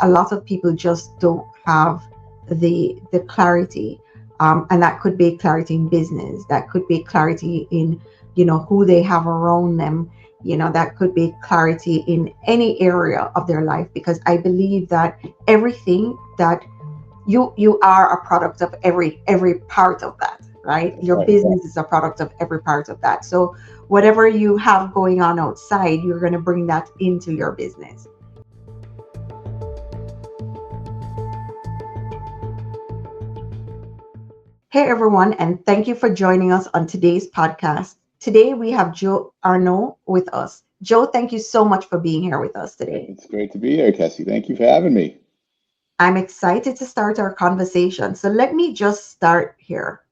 a lot of people just don't have the clarity, and that could be clarity in business, that could be clarity in, who they have around them, that could be clarity in any area of their life, because I believe that everything that you are a product of every part of that, right? That's Your right. business is a product of every part of that. So whatever you have going on outside, you're going to bring that into your business. Hey everyone, and thank you for joining us on today's podcast. Today we have Joe Arnao with us. Joe, thank you so much for being here with us today. It's great to be here, Kesi. Thank you for having me. I'm excited to start our conversation. So let me just start here.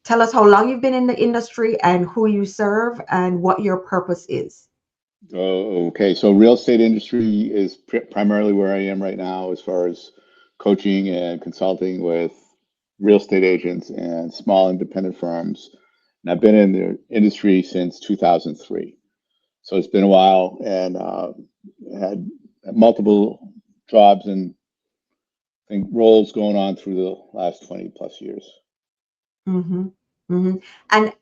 Tell us how long you've been in the industry and who you serve and what your purpose is. Okay, so real estate industry is primarily where I am right now as far as coaching and consulting with real estate agents and small independent firms. And I've been in the industry since 2003. So it's been a while, and had multiple jobs and I think roles going on through the last 20 plus years. hmm hmm And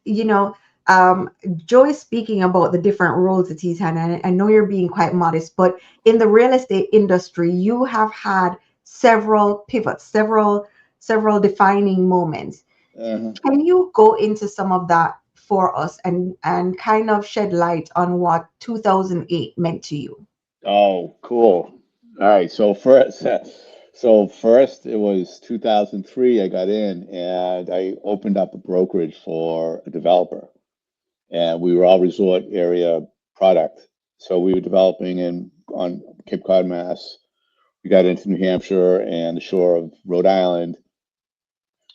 um, Joe is speaking about the different roles that he's had, and I know you're being quite modest, but in the real estate industry, you have had several pivots, several defining moments. Uh-huh. Can you go into some of that for us and kind of shed light on what 2008 meant to you? Oh, cool. All right. So first it was 2003. I got in and I opened up a brokerage for a developer, and we were all resort area product. So we were developing in on Cape Cod, Mass. We got into New Hampshire and the shore of Rhode Island,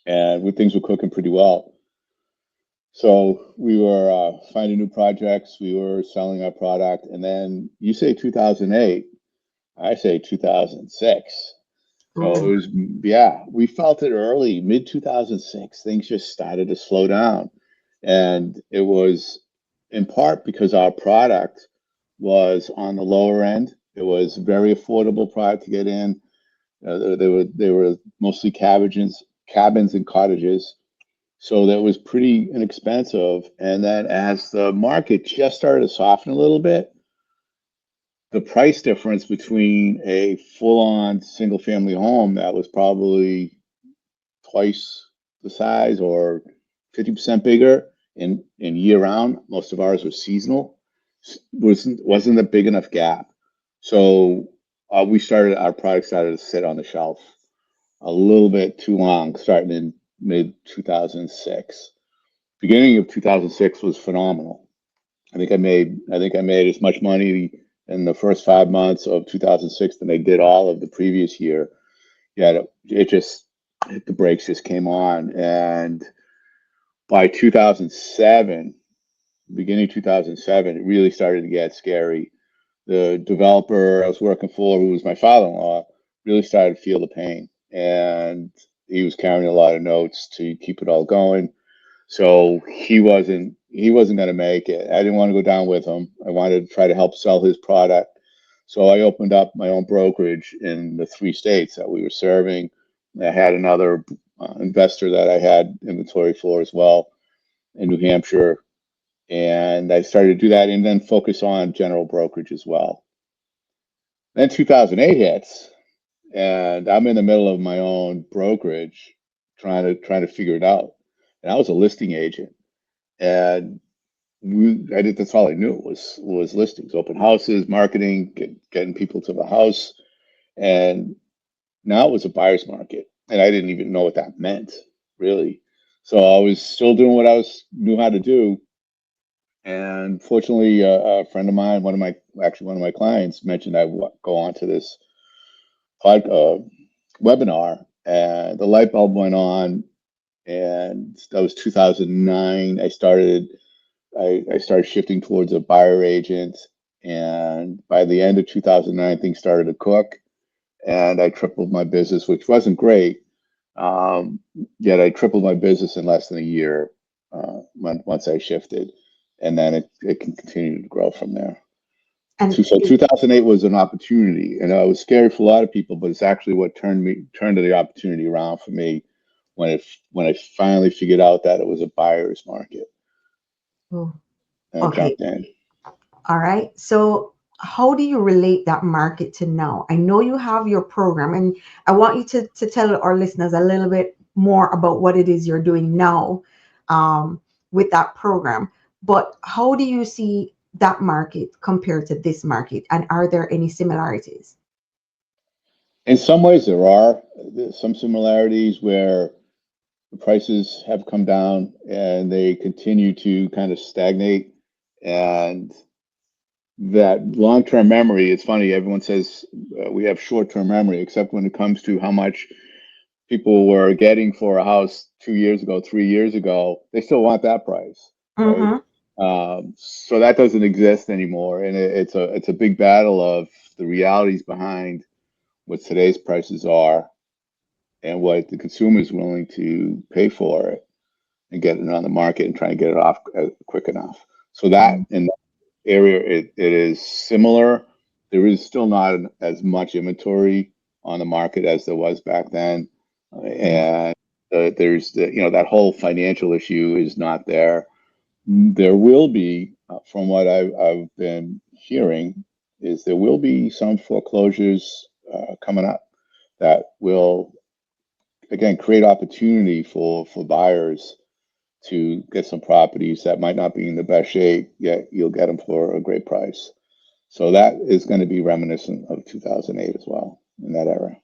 and things were cooking pretty well. So we were finding new projects. We were selling our product, and then you say 2008. I say 2006. So it Oh. was, yeah, we felt it early, mid 2006. Things just started to slow down. And it was in part because our product was on the lower end. It was very affordable product to get in. They were mostly cabins and cottages. So that was pretty inexpensive. And then as the market just started to soften a little bit, the price difference between a full-on single-family home that was probably twice the size or 50% bigger in year-round, most of ours was seasonal, wasn't a big enough gap. So our product started to sit on the shelf a little bit too long, starting in mid 2006. Beginning of 2006 was phenomenal. I think I made as much money in the first 5 months of 2006 than I did all of the previous year. Yeah, it just the brakes just came on, and by 2007, beginning 2007, it really started to get scary. The developer I was working for, who was my father-in-law, really started to feel the pain, and he was carrying a lot of notes to keep it all going. So he wasn't going to make it. I didn't want to go down with him. I wanted to try to help sell his product. So I opened up my own brokerage in the three states that we were serving. I had another investor that I had inventory for as well in New Hampshire. And I started to do that and then focus on general brokerage as well. Then 2008 hits, and I'm in the middle of my own brokerage trying to figure it out. And I was a listing agent. And that's all I knew was listings, open houses, marketing, getting people to the house. And now it was a buyer's market. And I didn't even know what that meant, really. So I was still doing what knew how to do. And fortunately, a friend of mine, one of my clients mentioned I go on to this webinar, and the light bulb went on. And that was 2009. I started shifting towards a buyer agent, and by the end of 2009, things started to cook, and I tripled my business, which wasn't great. Um, Yet I tripled my business in less than a year once I shifted, and then it can continue to grow from there. And So 2008 was an opportunity, and it was scary for a lot of people, but it's actually what turned the opportunity around for me when I finally figured out that it was a buyer's market, oh, and I okay. jumped in. All right. So how do you relate that market to now? I know you have your program, and I want you to tell our listeners a little bit more about what it is you're doing now with that program. But how do you see that market compared to this market? And are there any similarities? In some ways, there's some similarities where the prices have come down and they continue to kind of stagnate, and that long-term memory, it's funny, everyone says we have short-term memory, except when it comes to how much people were getting for a house 2 years ago, 3 years ago, they still want that price, right? Mm-hmm. So that doesn't exist anymore, and it's a big battle of the realities behind what today's prices are and what the consumer is willing to pay for it and get it on the market and try and get it off quick enough. So that in that area, it is similar. There is still not as much inventory on the market as there was back then, and there's that whole financial issue is not there. There will be, from what I've been hearing, is there will be some foreclosures coming up that will again create opportunity for buyers to get some properties that might not be in the best shape, yet you'll get them for a great price. So that is going to be reminiscent of 2008 as well in that era.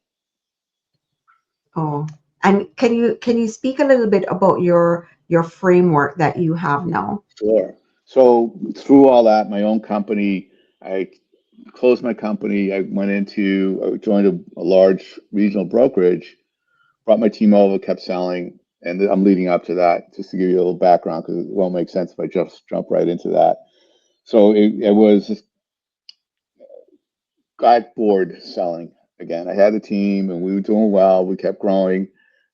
Oh, and can you speak a little bit about your framework that you have now? Sure. So through all that, my own company, I closed my company. I joined a large regional brokerage, brought my team over, kept selling, and I'm leading up to that. Just to give you a little background, because it won't make sense if I just jump right into that. So it was got bored selling again. I had a team and we were doing well. We kept growing,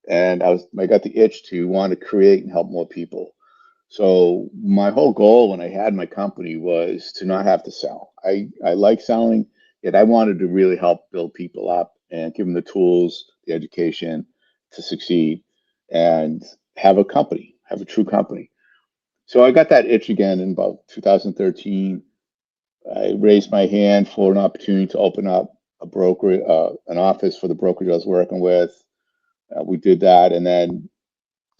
and I got the itch to want to create and help more people. So my whole goal when I had my company was to not have to sell. I like selling, yet I wanted to really help build people up and give them the tools, the education to succeed and have a company, have a true company. So I got that itch again in about 2013. I raised my hand for an opportunity to open up an office for the brokerage I was working with. We did that, and then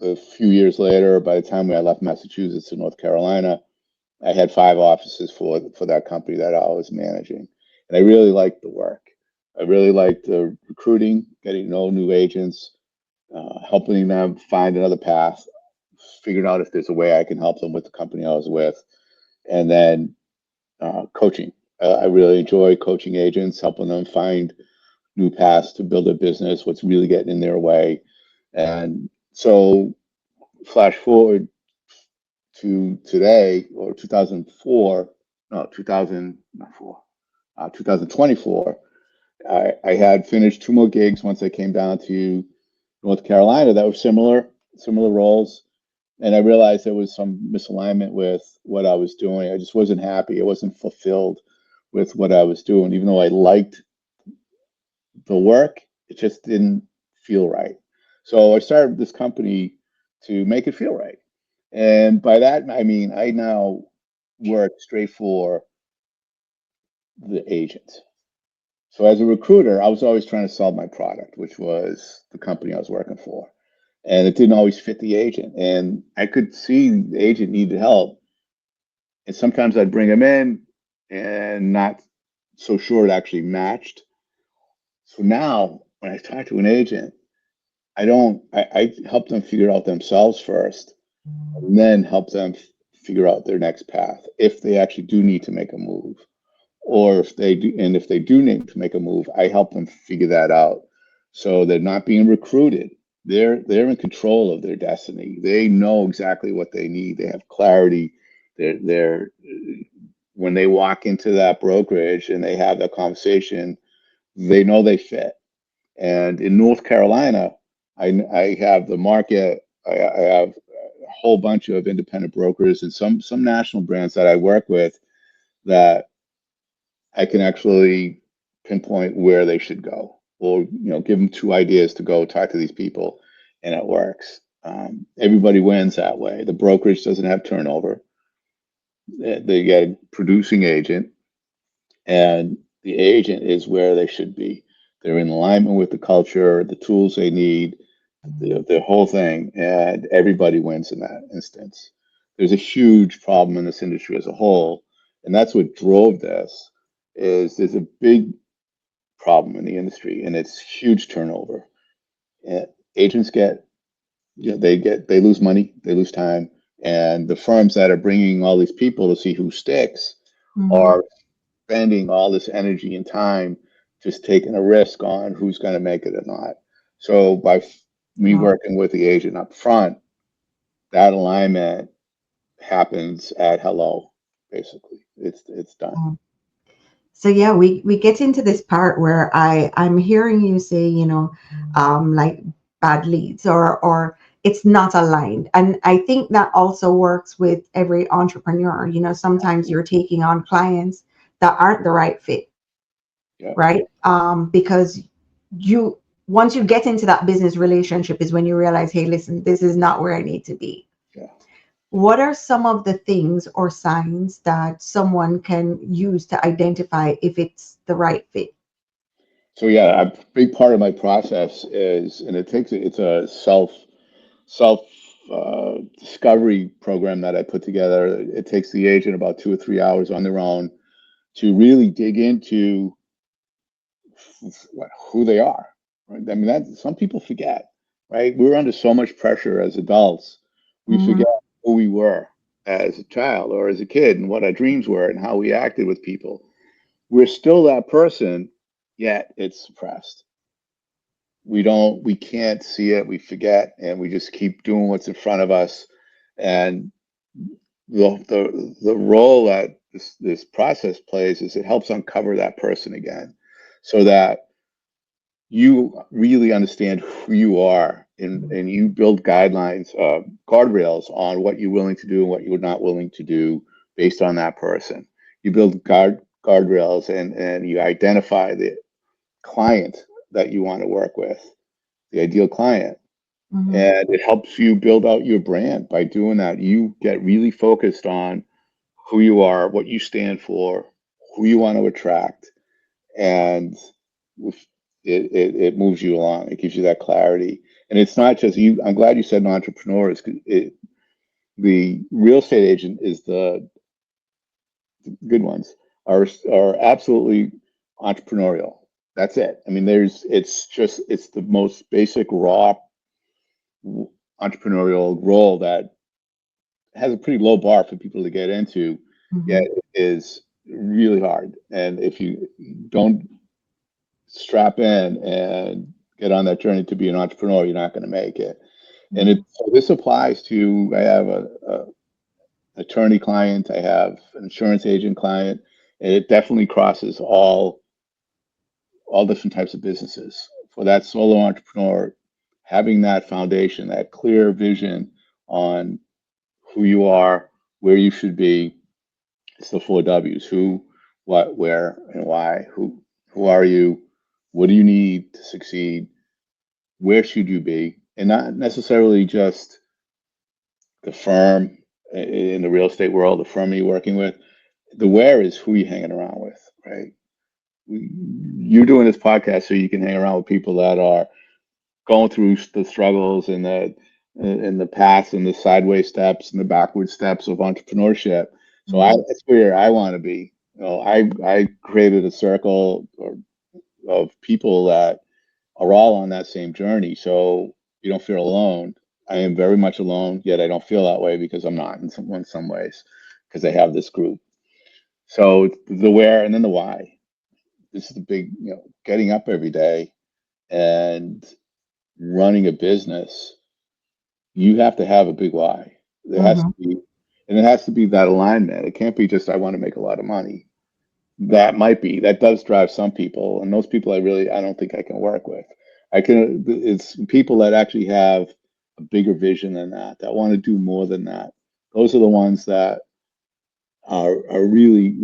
a few years later, by the time I left Massachusetts to North Carolina, I had 5 offices for that company that I was managing, and I really liked the work. I really liked the recruiting, getting to know new agents, helping them find another path, figuring out if there's a way I can help them with the company I was with, and then coaching. I really enjoy coaching agents, helping them find new paths to build a business, what's really getting in their way. And so, flash forward to today, or 2004, no, 2004, 2024, I had finished 2 more gigs once I came down to North Carolina that were similar roles. And I realized there was some misalignment with what I was doing. I just wasn't happy. I wasn't fulfilled with what I was doing. Even though I liked the work, it just didn't feel right. So I started this company to make it feel right. And by that, I mean, I now work straight for the agent. So as a recruiter, I was always trying to sell my product, which was the company I was working for. And it didn't always fit the agent. And I could see the agent needed help. And sometimes I'd bring him in and not so sure it actually matched. So now when I talk to an agent, I help them figure out themselves first and then help them figure out their next path if they actually do need to make a move. Or if they do need to make a move, I help them figure that out. So they're not being recruited. They're in control of their destiny. They know exactly what they need. They have clarity. They're when they walk into that brokerage and they have that conversation, they know they fit. And in North Carolina, I have the market. I have a whole bunch of independent brokers and some national brands that I work with that I can actually pinpoint where they should go, or give them two ideas to go talk to these people, and it works. Everybody wins that way. The brokerage doesn't have turnover. They get a producing agent, and the agent is where they should be. They're in alignment with the culture, the tools they need, the whole thing, and everybody wins in that instance. There's a huge problem in this industry as a whole, and that's what drove this. Is there's a big problem in the industry, and it's huge turnover. And agents get, they lose money, they lose time, and the firms that are bringing all these people to see who sticks Mm-hmm. are spending all this energy and time just taking a risk on who's going to make it or not. So by me Wow. working with the agent up front, that alignment happens at hello, basically. It's done. Wow. So yeah, we get into this part where I'm hearing you say, like bad leads or it's not aligned. And I think that also works with every entrepreneur. Sometimes you're taking on clients that aren't the right fit, Yeah. right? Because you once you get into that business relationship is when you realize, hey, listen, this is not where I need to be. Yeah. What are some of the things or signs that someone can use to identify if it's the right fit? So yeah, a big part of my process is, and it's a self discovery program that I put together. It takes the agent about 2 or 3 hours on their own to really dig into who they are. Right? I mean, that some people forget. Right? We're under so much pressure as adults, we Mm-hmm. forget who we were as a child or as a kid, and what our dreams were, and how we acted with people. We're still that person, yet it's suppressed. We can't see it, we forget, and we just keep doing what's in front of us. And the role that this process plays is it helps uncover that person again, so that you really understand who you are, and you build guidelines, guardrails on what you're willing to do and what you're not willing to do based on that person. You build guardrails, and you identify the client that you want to work with, the ideal client. Mm-hmm. And it helps you build out your brand. By doing that, you get really focused on who you are, what you stand for, who you want to attract, and it moves you along. It gives you that clarity. And it's not just you. I'm glad you said an entrepreneur. The real estate agent is the good ones are absolutely entrepreneurial. That's it. I mean, it's the most basic raw entrepreneurial role that has a pretty low bar for people to get into, Mm-hmm. yet it is really hard. And if you don't strap in and get on that journey to be an entrepreneur, you're not going to make it. And Mm-hmm. so this applies to, I have a attorney client, I have an insurance agent client, and it definitely crosses all different types of businesses. For that solo entrepreneur, having that foundation, that clear vision on who you are, where you should be, it's the four W's: who, what, where, and why. Who are you? What do you need to succeed? Where should you be? And not necessarily just the firm in the real estate world, the firm you're working with. The where is who you're hanging around with, right? You're doing this podcast so you can hang around with people that are going through the struggles and the paths and the sideways steps and the backward steps of entrepreneurship. So Mm-hmm. that's where I want to be. I created a circle of people that are all on that same journey. So you don't feel alone. I am very much alone, yet I don't feel that way because I'm not in some ways, because I have this group. So the where and then the why. This is the big, getting up every day and running a business. You have to have a big why. There has to Mm-hmm. be, and it has to be that alignment. It can't be just I want to make a lot of money. That does drive some people, and those people I don't think I can work with. It's people that actually have a bigger vision than that want to do more than that. Those are the ones that are really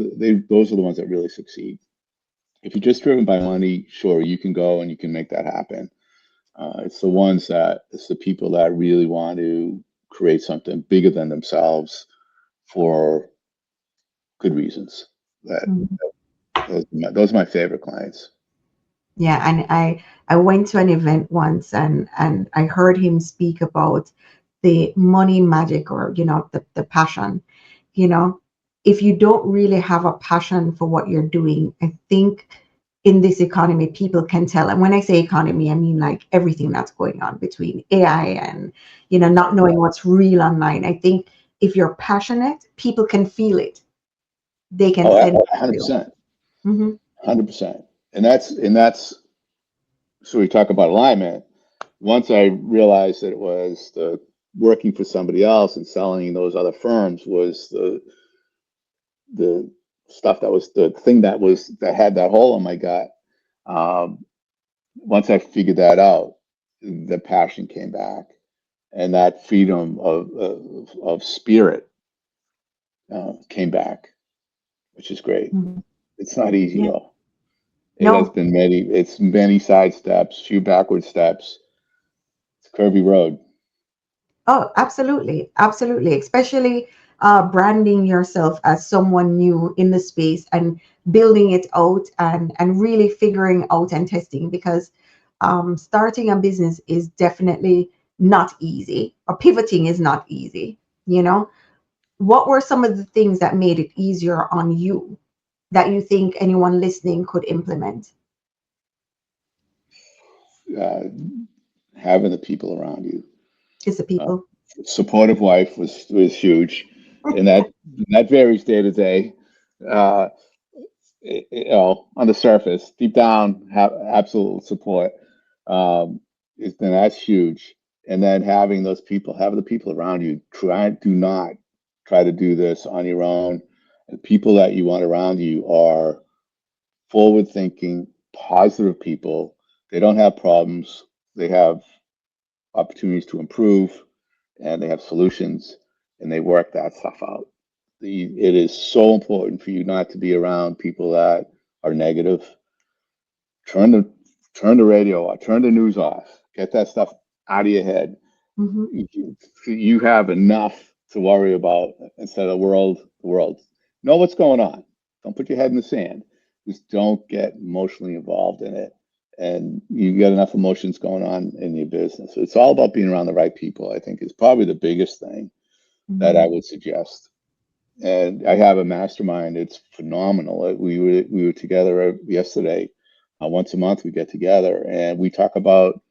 those are the ones that really succeed. If you're just driven by money, sure, you can go and you can make that happen. It's the people that really want to create something bigger than themselves for good reasons. That Mhm. those are my favorite clients. Yeah, and I went to an event once, and I heard him speak about the money magic, or the passion. You know, if you don't really have a passion for what you're doing, I think in this economy people can tell. And when I say economy, I mean like everything that's going on between AI and not knowing what's real online. I think if you're passionate, people can feel it. They can Oh, sense it too. 100%, Hmm. 100%. And that's so we talk about alignment. Once I realized that it was the working for somebody else and selling those other firms was the stuff that was the thing that had that hole in my gut. Um, Once I figured that out, the passion came back, and that freedom of spirit came back, which is great. Hmm. It's not easy Yeah. though. No. It's many side steps, few backward steps. It's a curvy road. Oh, absolutely. Absolutely. Especially branding yourself as someone new in the space and building it out, and really figuring out and testing, because starting a business is definitely not easy, or pivoting is not easy. You know, what were some of the things that made it easier on you that you think anyone listening could implement? Uh, Having the people around you. Is the Uh, people. Supportive wife was huge, and that varies day to day. Uh, on the surface, deep down, have absolute support. Then that's huge. And then having the people around you, do not try to do this on your own. The people that you want around you are forward thinking, positive people. They don't have problems. They have opportunities to improve, and they have solutions, and they work that stuff out. It is so important for you not to be around people that are negative. Turn the turn the radio off, turn the news off, get that stuff out of your head. Hmm. You have enough to worry about instead of the world. Know what's going on. Don't put your head in the sand. Just don't get emotionally involved in it. And you get enough emotions going on in your business. So it's all about being around the right people, I think, is probably the biggest thing that I Hmm. would suggest. And I have a mastermind. It's phenomenal. We were together yesterday. Once a month we get together and we talk about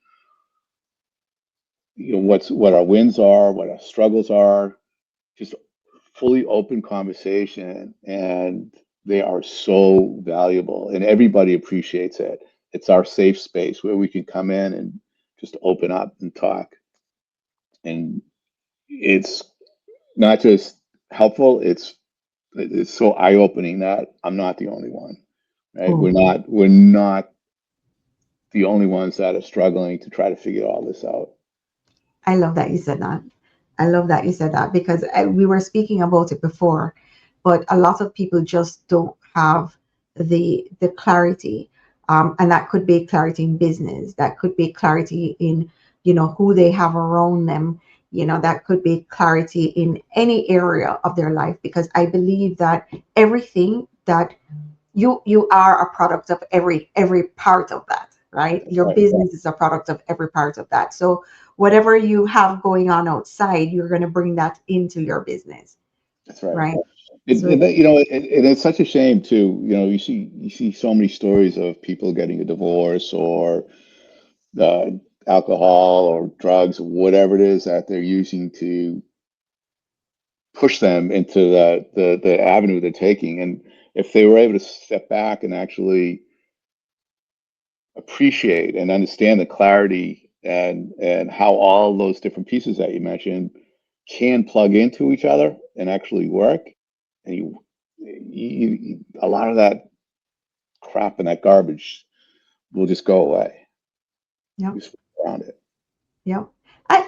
what our wins are, what our struggles are, just fully open conversation, and they are so valuable, and everybody appreciates it. It's our safe space where we can come in and just open up and talk, and it's not just helpful. It's so eye opening that I'm not the only one, right? Oh, We're not the only ones that are struggling to try to figure all this out. I love that you said that. I love that you said that, because we were speaking about it before, but a lot of people just don't have the clarity, and that could be clarity in business, that could be clarity in who they have around them, that could be clarity in any area of their life, because I believe that everything that you are a product of every part of that, right? That's Your right. business is a product of every part of that. So whatever you have going on outside, you're going to bring that into your business, That's right. right? It, So and that, it's such a shame too. You see so many stories of people getting a divorce or uh, alcohol or drugs, whatever it is that they're using to push them into the avenue they're taking. And if they were able to step back and actually appreciate and understand the clarity and how all those different pieces that you mentioned can plug into each other and actually work, and a lot of that crap and that garbage will just go away. yeah, Just around it. yeah.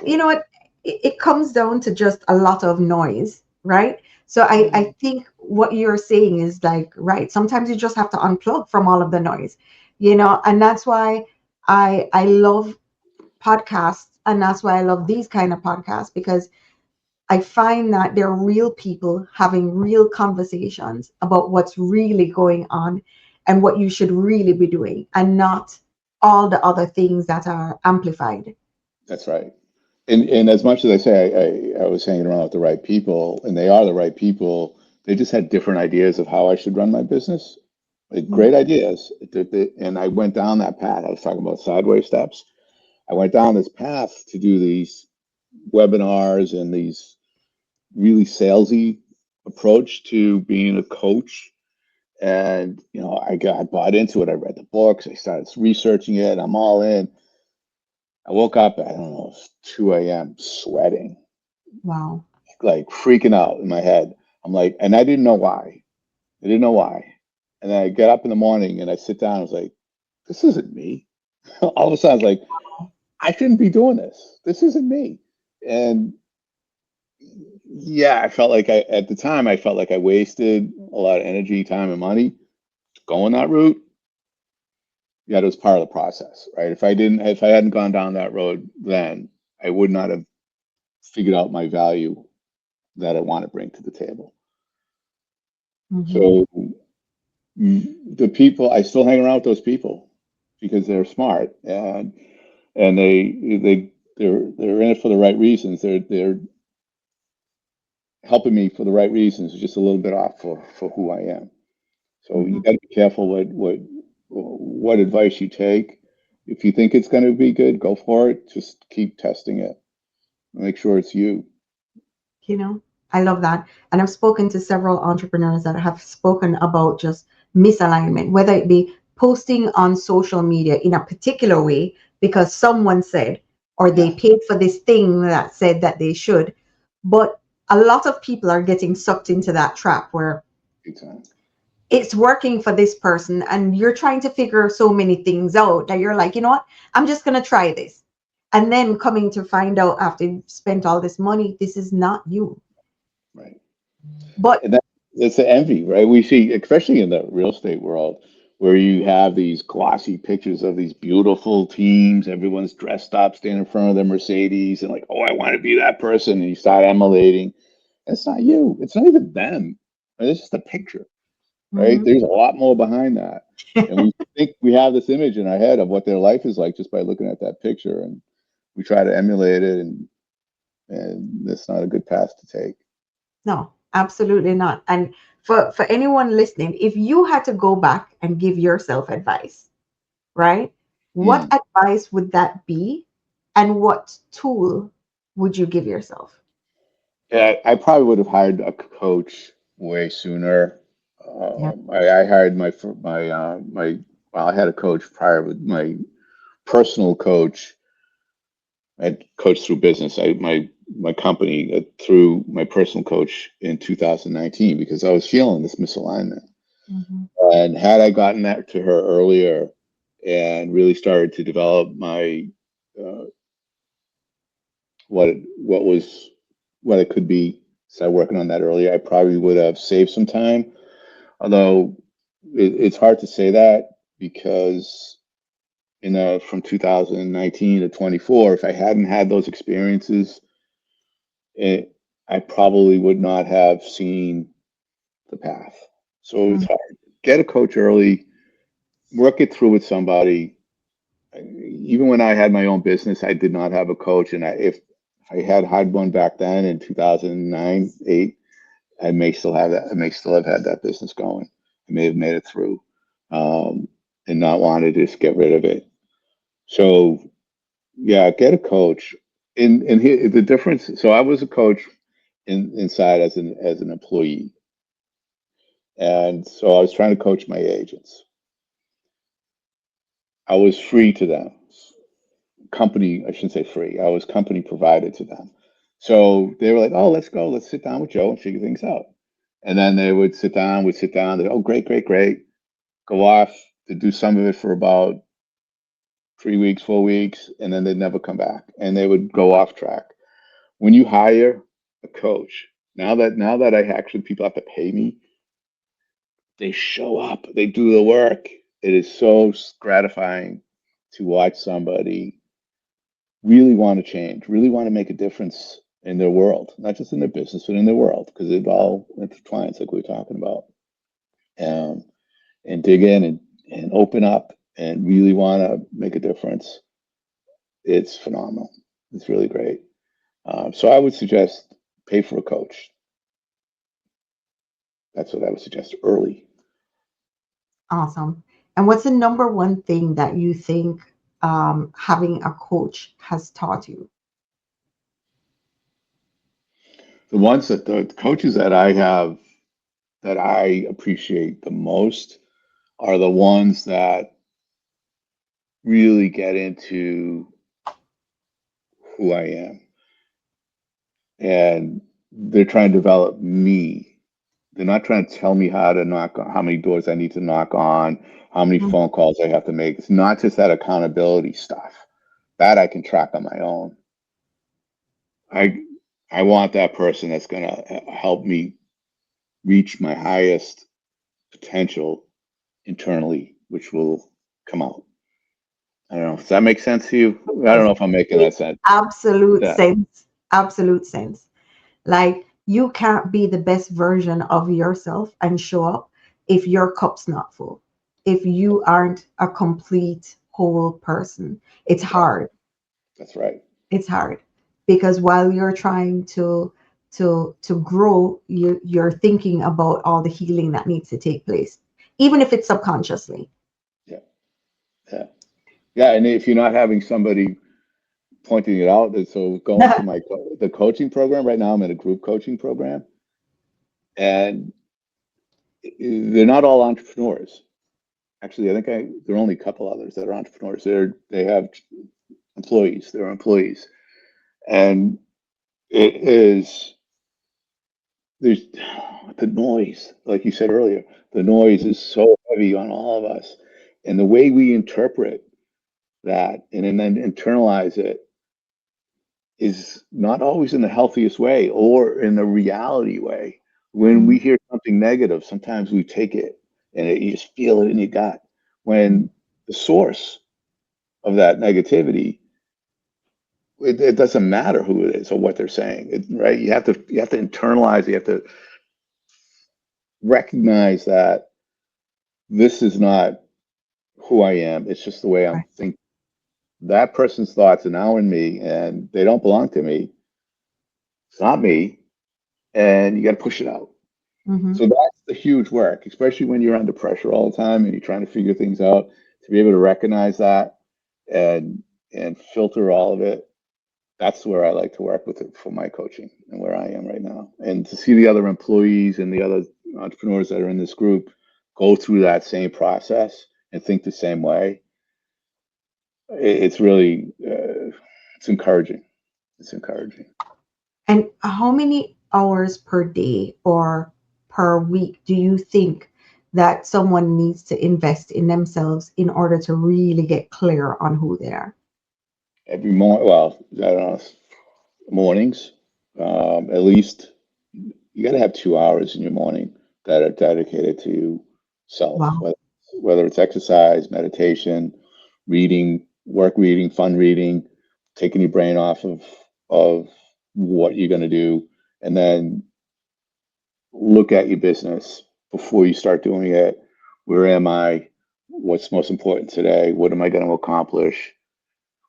You know what? It comes down to just a lot of noise. right? So I Mhm. think what you're saying is like, right, sometimes you just have to unplug from all of the noise, you know, and that's why I love podcasts, and that's why I love these kind of podcasts, because I find that there are real people having real conversations about what's really going on and what you should really be doing, and not all the other things that are amplified. That's right. And as much as I say I was hanging around with the right people, and they are the right people, they just had different ideas of how I should run my business. Like Mhm. great ideas. And I went down that path. I was talking about sideways steps. I went down this path to do these webinars and these really salesy approach to being a coach. And I bought into it. I read the books. I started researching it. I'm all in. I woke up at, I don't know, 2 a.m. sweating, Wow. like freaking out in my head. I'm like, and I didn't know why. I didn't know why. And then I get up in the morning and I sit down. I was like, this isn't me. All of a sudden, I was like, I shouldn't be doing this. This isn't me. And yeah, I felt like at the time, I felt like I wasted a lot of energy, time, and money going that route. Yet it was part of the process, right? If I hadn't gone down that road then, I would not have figured out my value that I want to bring to the table. Hmm. So the people, I still hang around with those people because they're smart, and they're in it for the right reasons. They're helping me for the right reasons, just a little bit off for who I am. So you Hmm. got to be careful what advice you take. If you think it's going to be good, go for it. Just keep testing it. Make sure it's you. You know, I love that. And I've spoken to several entrepreneurs that have spoken about just misalignment, whether it be posting on social media in a particular way because someone said, or they Yeah, paid for this thing that said that they should. But a lot of people are getting sucked into that trap where big time. it's working for this person, and you're trying to figure so many things out that you're like, you know what, I'm just going to try this. And then coming to find out after you've spent all this money, this is not you. Right. But And that's the envy, right? We see, especially in the real estate world, where you have these glossy pictures of these beautiful teams, everyone's dressed up, standing in front of their Mercedes, and like, oh, I want to be that person. And you start emulating. It's not you. It's not even them. It's just a picture, right? mhm, There's a lot more behind that. And we think we have this image in our head of what their life is like just by looking at that picture. And we try to emulate it, and that's not a good path to take. no, absolutely not. And for anyone listening, if you had to go back and give yourself advice, right? What Hmm. advice would that be? And what tool would you give yourself? Yeah, I probably would have hired a coach way sooner. Yeah. I hired my well, I had a coach prior with my personal coach. I had coached through business. My company through my personal coach in 2019 because I was feeling this misalignment. Hmm. And had I gotten that to her earlier and really started to develop my uh, what was what it could be, started working on that earlier, I probably would have saved some time. Although it's hard to say that because from 2019 to 24, if I hadn't had those experiences, it, I probably would not have seen the path. So it's hard. Get a coach early, work it through with somebody. Even when I had my own business, I did not have a coach, and if I had one back then in 2009, 8, I may still have that. I may still have had that business going. I may have made it through, um, and not wanted to just get rid of it. So yeah, get a coach. And here, the difference. So I was a coach inside as an employee, and so I was trying to coach my agents. I was free to them. Company, I shouldn't say free. I was company provided to them. So they were like, "Oh, let's go. Let's sit down with Joe and figure things out." And then they would sit down. We'd sit down. They, oh, great, great, great. Go off to do some of it for about 3 weeks, 4 weeks, and then they'd never come back, and they would go off track. When you hire a coach, Now that I actually people have to pay me, they show up, they do the work. It is so gratifying to watch somebody really want to change, really want to make a difference in their world, not just in their business, but in their world, because it all intertwines, like we were talking about, um, and dig in and open up and really want to make a difference. It's phenomenal. It's really great. So I would suggest pay for a coach. That's what I would suggest early. Awesome. And what's the number one thing that you think having a coach has taught you? The coaches that I have that I appreciate the most are the ones that really get into who I am, and they're trying to develop me. They're not trying to tell me how to knock on, how many doors I need to knock on, how many Mm, phone calls I have to make. It's not just that accountability stuff. That I can track on my own. I I want that person that's going to help me reach my highest potential internally, which will come out. I don't know. Does that make sense to you? I don't does know if I'm making that make sense. absolute Yeah, sense. Absolute sense. Like you can't be the best version of yourself and show up if your cup's not full. If you aren't a complete whole person, it's exactly. hard. That's right. It's hard because while you're trying to grow, you're thinking about all the healing that needs to take place, even if it's subconsciously. Yeah, yeah, yeah. And if you're not having somebody pointing it out, so going through the coaching program right now, I'm in a group coaching program, and they're not all entrepreneurs. Actually, there are only a couple others that are entrepreneurs. They have employees. They're employees, and it is there's the noise, like you said earlier. The noise is so heavy on all of us, and the way we interpret that and then internalize it is not always in the healthiest way or in the reality way. When we Mhm, hear something negative, sometimes we take it and you just feel it in your gut. When the source of that negativity, it doesn't matter who it is or what they're saying, right? You have to internalize. You have to recognize that this is not who I am. It's just the way I'm right. thinking. That person's thoughts are now in me, and they don't belong to me. It's not me, and you got to push it out. Hmm. So that's the huge work, especially when you're under pressure all the time and you're trying to figure things out. To be able to recognize that and filter all of it, that's where I like to work with it for my coaching and where I am right now. And to see the other employees and the other entrepreneurs that are in this group go through that same process and think the same way, it's really it's encouraging. It's encouraging. And how many hours per day or per week do you think that someone needs to invest in themselves in order to really get clear on who they are? Every morning, well, I don't know, mornings, at least you got to have 2 hours in your morning that are dedicated to self, Wow. whether it's exercise, meditation, reading, work reading, fun reading, taking your brain off of what you're going to do, and then look at your business before you start doing it. Where am I? What's most important today? What am I going to accomplish?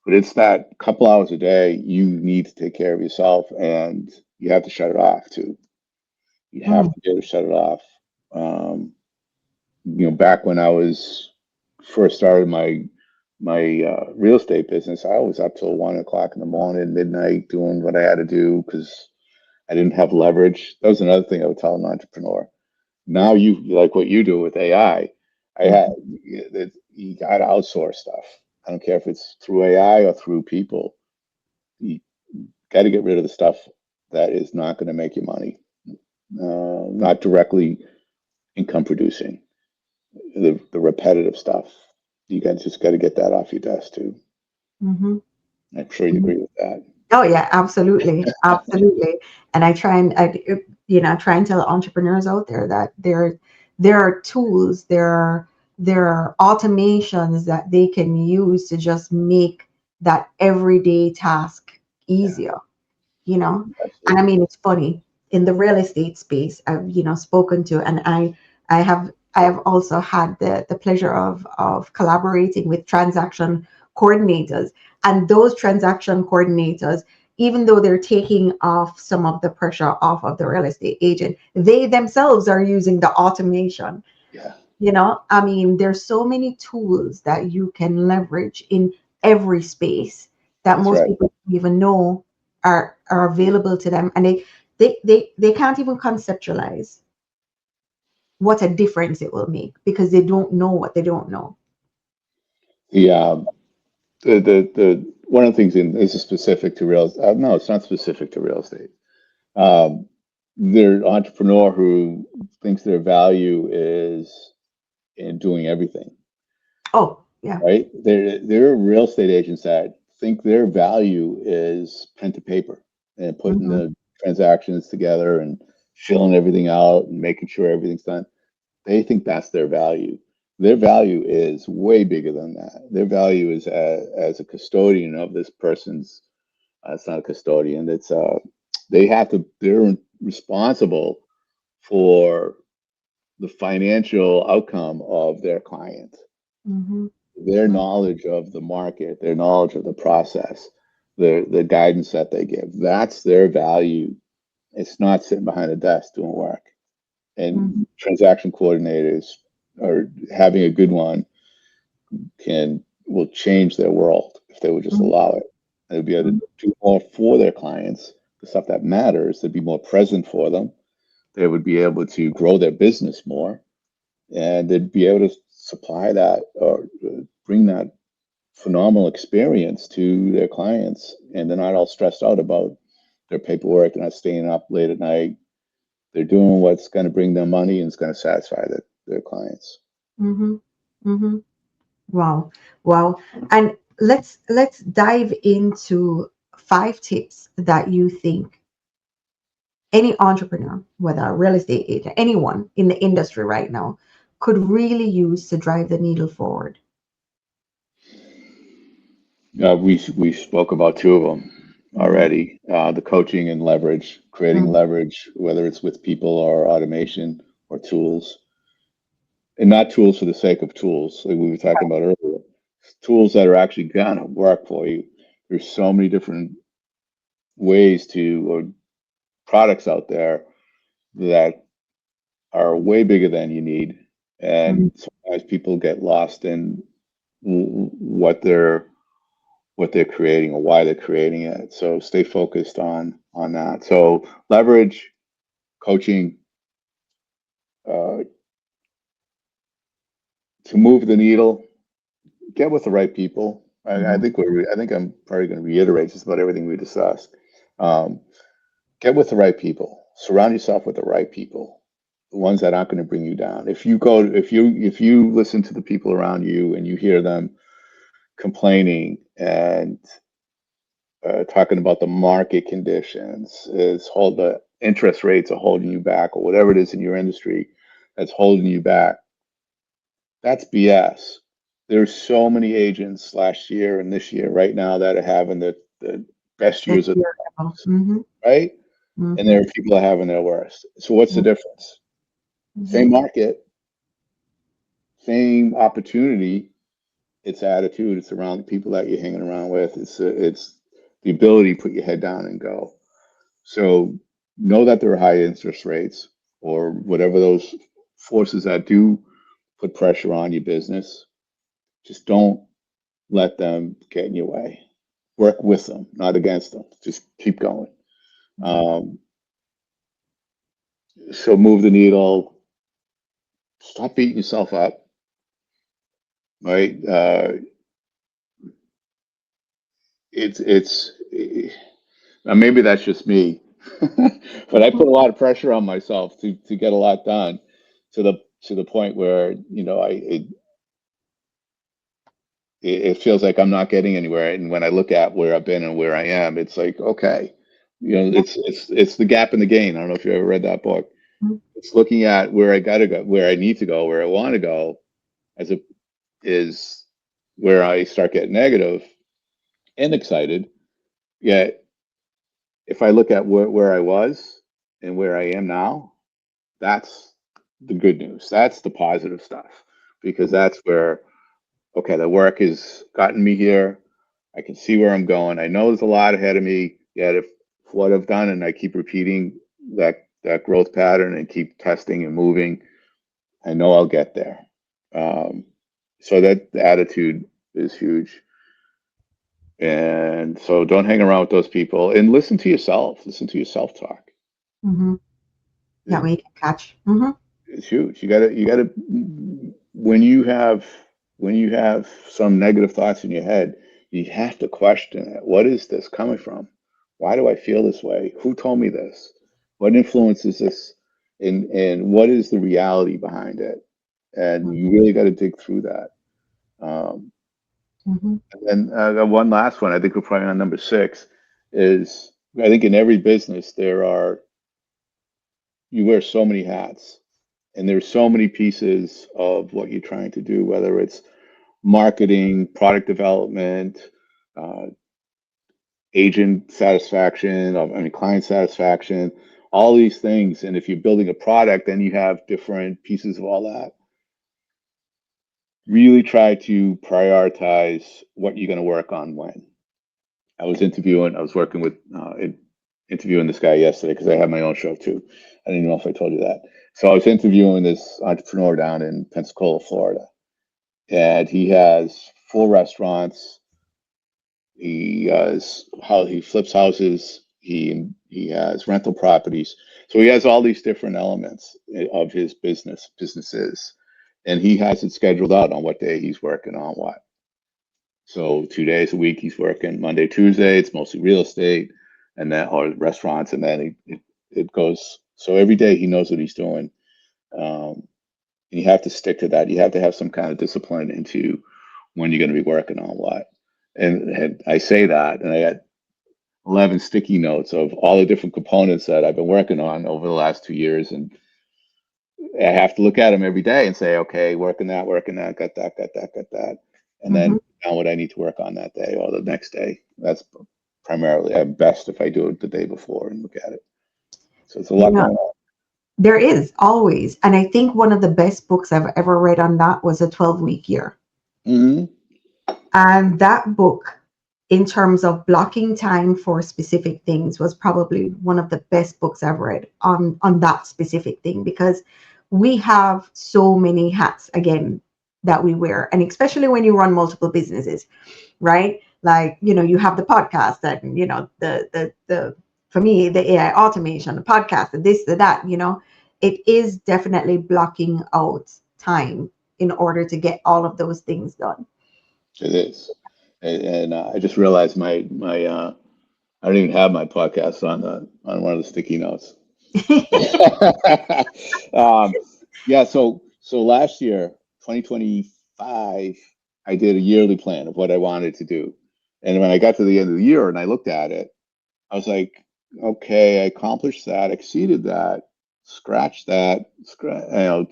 But it's that couple hours a day you need to take care of yourself, and you have to shut it off too. You have Mm, to be able to shut it off. Um, back when I was first started my real estate business, I was up till 1 o'clock in the morning, midnight, doing what I had to do because I didn't have leverage. That was another thing I would tell an entrepreneur. Now you like what you do with AI. I had mhm. you got to outsource stuff. I don't care if it's through AI or through people. You got to get rid of the stuff that is not going to make you money, not directly income producing. The repetitive stuff. You guys just got to get that off your desk too. Mhm. I'm sure you Mhm. agree with that. Oh yeah, absolutely, absolutely. And try and tell entrepreneurs out there that there are tools, there are automations that they can use to just make that everyday task Yeah, easier. you know and I absolutely. mean, it's funny, in the real estate space I've spoken to, and I have also had the pleasure of collaborating with transaction coordinators, and those transaction coordinators, even though they're taking off some of the pressure off of the real estate agent, they themselves are using the automation. Yeah, I mean, there's so many tools that you can leverage in every space that that's most right. people don't even know are available to them, and they can't even conceptualize what a difference it will make because they don't know what they don't know. The the one of the things in this is specific to real. No, it's not specific to real estate. Um, their entrepreneur who thinks their value is in doing everything, Oh, yeah. right? There are real estate agents that think their value is pen to paper and putting Hmm. the transactions together and filling everything out and making sure everything's done. They think that's their value. Their value is way bigger than that. Their value is as a custodian of this person's. It's not a custodian. They're responsible for the financial outcome of their client, Hmm. their knowledge of the market, their knowledge of the process, the guidance that they give. That's their value. It's not sitting behind a desk doing work. And Hmm. transaction coordinators or having a good one will change their world if they would just allow it. They'd be able to do more for their clients, the stuff that matters. They'd be more present for them. They would be able to grow their business more, and they'd be able to supply that or bring that phenomenal experience to their clients. And they're not all stressed out about their paperwork. They're not staying up late at night. They're doing what's going to bring them money and it's going to satisfy their clients. Hmm. Hmm. Wow. Wow. And let's dive into 5 tips that you think any entrepreneur, whether a real estate agent, anyone in the industry right now, could really use to drive the needle forward. We spoke about two of them Mhm. already. The coaching and leverage, creating Mhm. leverage, whether it's with people or automation or tools, and not tools for the sake of tools, like we were talking about earlier. Tools that are actually gonna work for you. There's so many different ways to or products out there that are way bigger than you need, Mhm. and sometimes people get lost in what they're creating or why they're creating it. So stay focused on that. So leverage, coaching, uh, to move the needle, get with the right people. Mhm. I think I'm probably going to reiterate just about everything we discussed. Um, get with the right people. Surround yourself with the right people, the ones that aren't going to bring you down. If you listen to the people around you and you hear them complaining and talking about the market conditions, is hold the interest rates are holding you back, or whatever it is in your industry that's holding you back. That's BS. There's so many agents last year and this year right now that are having the best That's years of your level. Mhm. right, and there Mhm. are people that are having their worst. So what's the difference? Same Mhm. market, same opportunity. It's attitude. It's around the people that you're hanging around with. It's the ability to put your head down and go. So know that there are high interest rates or whatever those forces that do put pressure on your business. Just don't let them get in your way. Work with them, not against them. Just keep going. Um, so move the needle. Stop beating yourself up. Right? It's maybe that's just me, but I put a lot of pressure on myself to get a lot done to the point where it feels like I'm not getting anywhere. And when I look at where I've been and where I am, it's like, okay, Yeah. it's the gap in the gain. I don't know if you ever read that book. Mhm. It's looking at where I gotta go, where I need to go, where I want to go, as a is where I start getting negative and excited. Yet if I look at where I was and where I am now, that's the good news. That's the positive stuff because that's where, okay, the work has gotten me here. I can see where I'm going. I know there's a lot ahead of me. Yet if what I've done and I keep repeating that growth pattern and keep testing and moving, I know I'll get there. Um, so that the attitude is huge. And so don't hang around with those people and listen to yourself. Listen to your self talk. Mhm. That way you can catch. It's huge. You gotta when you have when you have some negative thoughts in your head, you have to question it. What is this coming from? Why do I feel this way? Who told me this? What influences this? And what is the reality behind it? And you really got to dig through that. Um, Mhm. and one last one, I think we're probably on number six, is I think in every business there are you wear so many hats and there's so many pieces of what you're trying to do, whether it's marketing, product development, uh, agent satisfaction, I mean, client satisfaction, all these things. And if you're building a product, then you have different pieces of all that. Really try to prioritize what you're going to work on when. I was working with, interviewing this guy yesterday because I have my own show too. I didn't know if I told you that. So I was interviewing this entrepreneur down in Pensacola, Florida, and he has 4 restaurants. He has how he flips houses. He has rental properties. So he has all these different elements of his businesses, and he has it scheduled out on what day he's working on what. So 2 days a week he's working Monday, Tuesday. It's mostly real estate, and then or restaurants, and then it goes. So every day he knows what he's doing. And you have to stick to that. You have to have some kind of discipline into when you're going to be working on what. And I say that, and I had 11 sticky notes of all the different components that I've been working on over the last 2 years. And I have to look at them every day and say, okay, working that, got that, got that. And then Mhm. now what I need to work on that day or the next day. That's primarily at best if I do it the day before and look at it. So it's a You lot know, going on. there is always, and I think one of the best books I've ever read on that was A 12-Week Year. Hmm. And that book, in terms of blocking time for specific things, was probably one of the best books I've read on that specific thing because we have so many hats again that we wear, and especially when you run multiple businesses, right? Like, you have the podcast and the for me, the AI automation, the podcast, the this, the that, it is definitely blocking out time in order to get all of those things done. It is. And I just realized I don't even have my podcast on one of the sticky notes. um, yeah, so last year, 2025, I did a yearly plan of what I wanted to do. And when I got to the end of the year and I looked at it, I was like, okay, I accomplished that, exceeded that, scratched that,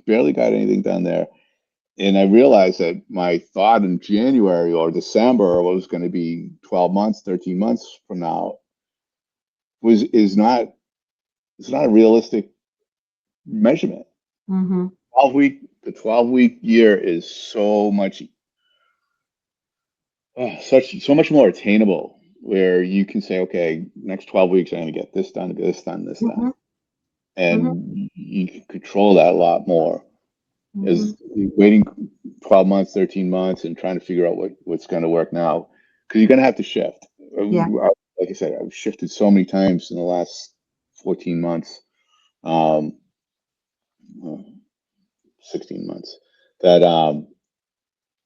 barely got anything done there. And I realized that my thought in January or December was going to be 12 months, 13 months from now was is not it's not a realistic measurement. Hmm. 12 week year is so much more attainable where you can say, okay, next 12 weeks I'm going to get this done, this done, this done. Hmm. Hmm. And you can control that a lot more. Hmm. Is waiting 12 months, 13 months and trying to figure out what's going to work now because you're going to have to shift. Yeah. Like I said, I've shifted so many times in the last 14 months, um, uh, 16 months that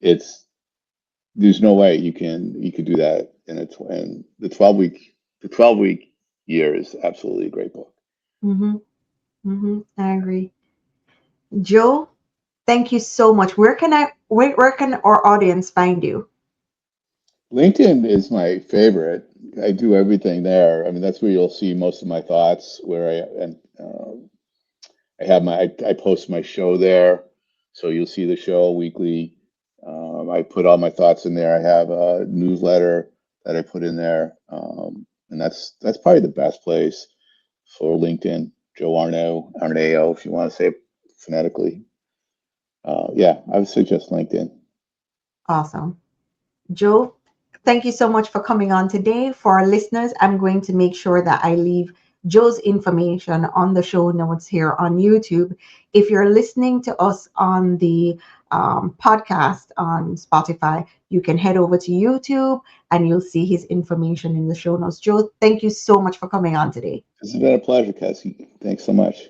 it's there's no way you could do that in the 12 week year is absolutely a great book. Hmm. Hmm. I agree. Joe, thank you so much. Where can our audience find you? LinkedIn is my favorite. I do everything there. I mean, that's where you'll see most of my thoughts. Where I have I post my show there, so you'll see the show weekly. I put all my thoughts in there. I have a newsletter that I put in there, and that's probably the best place for LinkedIn. Joe Arnao, Arnao, if you want to say it phonetically. Yeah, I would suggest LinkedIn. Awesome. Joe, thank you so much for coming on today. For our listeners, I'm going to make sure that I leave Joe's information on the show notes here on YouTube. If you're listening to us on the podcast on Spotify, you can head over to YouTube and you'll see his information in the show notes. Joe, thank you so much for coming on today. It's been a pleasure, Cassie. Thanks so much.